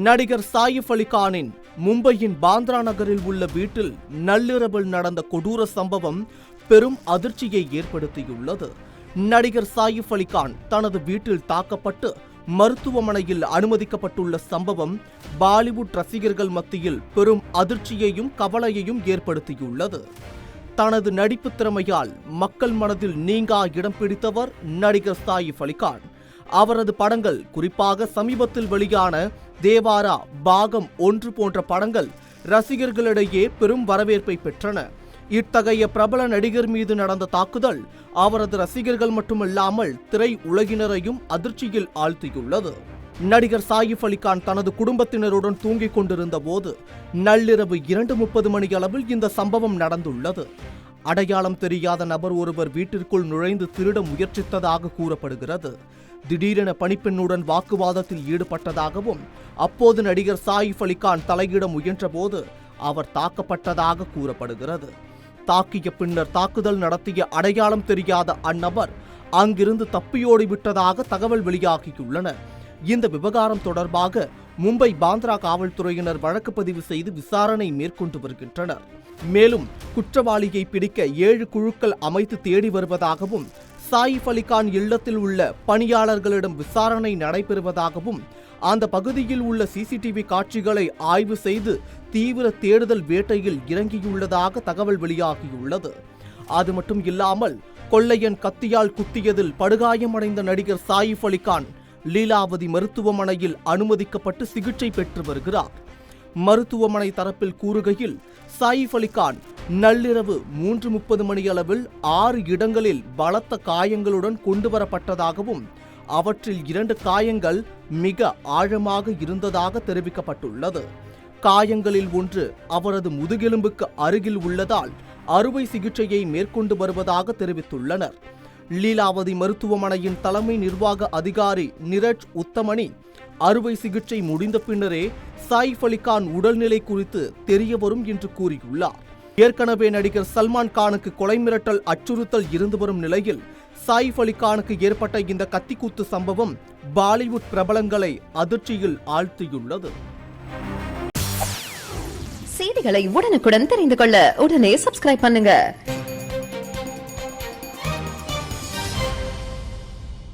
நடிகர் சாயிஃப் அலி கானின் மும்பையின் பாந்த்ரா நகரில் உள்ள வீட்டில் நள்ளிரவில் நடந்த கொடூர சம்பவம் பெரும் அதிர்ச்சியை ஏற்படுத்தியுள்ளது. நடிகர் சாயிஃப் அலி கான் தனது வீட்டில் தாக்கப்பட்டு மருத்துவமனையில் அனுமதிக்கப்பட்டுள்ள சம்பவம் பாலிவுட் ரசிகர்கள் மத்தியில் பெரும் அதிர்ச்சியையும் கவலையையும் ஏற்படுத்தியுள்ளது. தனது நடிப்பு திறமையால் மக்கள் மனதில் நீங்கா இடம் பிடித்தவர் நடிகர் சாயிஃப் அலி கான். அவரது படங்கள், குறிப்பாக சமீபத்தில் வெளியான தேவாரா, பாகம் 1 போன்ற படங்கள் ரசிகர்களிடையே பெரும் வரவேற்பை பெற்றன. இத்தகைய பிரபல நடிகர் மீது நடந்த தாக்குதல் அவரது ரசிகர்கள் மட்டுமல்லாமல் திரை உலகினரையும் அதிர்ச்சியில் ஆழ்த்தியுள்ளது. நடிகர் சாயிஃப் அலி கான் தனது குடும்பத்தினருடன் தூங்கிக் கொண்டிருந்த போது நள்ளிரவு 2:30 மணி அளவில் இந்த சம்பவம் நடந்துள்ளது. அடையாளம் தெரியாத நபர் ஒருவர் வீட்டிற்குள் நுழைந்து திருட முயற்சித்ததாக கூறப்படுகிறது. திடீரென பணிப்பெண்ணுடன் வாக்குவாதத்தில் ஈடுபட்டதாகவும், அப்போது நடிகர் சாயிஃப் அலி கான் தலையிட முயன்றபோது அவர் தாக்கப்பட்டதாக கூறப்படுகிறது. தாக்கிய பின்னர் தாக்குதல் நடத்திய அடையாளம் தெரியாத அந்நபர் அங்கிருந்து தப்பியோடிவிட்டதாக தகவல் வெளியாகியுள்ளன. இந்த விவகாரம் தொடர்பாக மும்பை பாந்த்ரா காவல்துறையினர் வழக்கு பதிவு செய்து விசாரணை மேற்கொண்டு வருகின்றனர். மேலும் குற்றவாளியை பிடிக்க 7 குழுக்கள் அமைத்து தேடி வருவதாகவும், சாயிஃப் அலி கான் இல்லத்தில் உள்ள பணியாளர்களிடம் விசாரணை நடைபெறுவதாகவும், அந்த பகுதியில் உள்ள சிசிடிவி காட்சிகளை ஆய்வு செய்து தீவிர தேடுதல் வேட்டையில் இறங்கியுள்ளதாக தகவல் வெளியாகியுள்ளது. அது மட்டும் இல்லாமல் கொள்ளையன் கத்தியால் குத்தியதில் படுகாயமடைந்த நடிகர் சாயிஃப் அலி கான் லீலாவதி மருத்துவமனையில் அனுமதிக்கப்பட்டு சிகிச்சை பெற்று வருகிறார். மருத்துவமனை தரப்பில் கூறுகையில், சாயிஃப் அலி கான் நள்ளிரவு 3:30 மணியளவில் 6 இடங்களில் பலத்த காயங்களுடன் கொண்டுவரப்பட்டதாகவும், அவற்றில் 2 காயங்கள் மிக ஆழமாக இருந்ததாக தெரிவிக்கப்பட்டுள்ளது. காயங்களில் ஒன்று அவரது முதுகெலும்புக்கு அருகில் உள்ளதால் அறுவை சிகிச்சையை மேற்கொண்டு வருவதாக தெரிவித்துள்ளனர். லீலாவதி மருத்துவமனையின் தலைமை நிர்வாக அதிகாரி நிரஜ் உத்தமணி, அறுவை சிகிச்சை முடிந்த பின்னரே சாயிஃப் அலி கான் உடல்நிலை குறித்து தெரியவரும் என்று கூறியுள்ளார். ஏற்கனவே நடிகர் சல்மான் கானுக்கு கொலை மிரட்டல் அச்சுறுத்தல் இருந்து வரும் நிலையில் சாயிஃப் அலி கானுக்கு ஏற்பட்ட இந்த கத்திக்குத்து சம்பவம் பாலிவுட் பிரபலங்களை அதிர்ச்சியில் ஆழ்த்தியுள்ளது. செய்திகளை உடனுக்குடன் தெரிந்து கொள்ள உடனே சப்ஸ்கிரைப் பண்ணுங்க.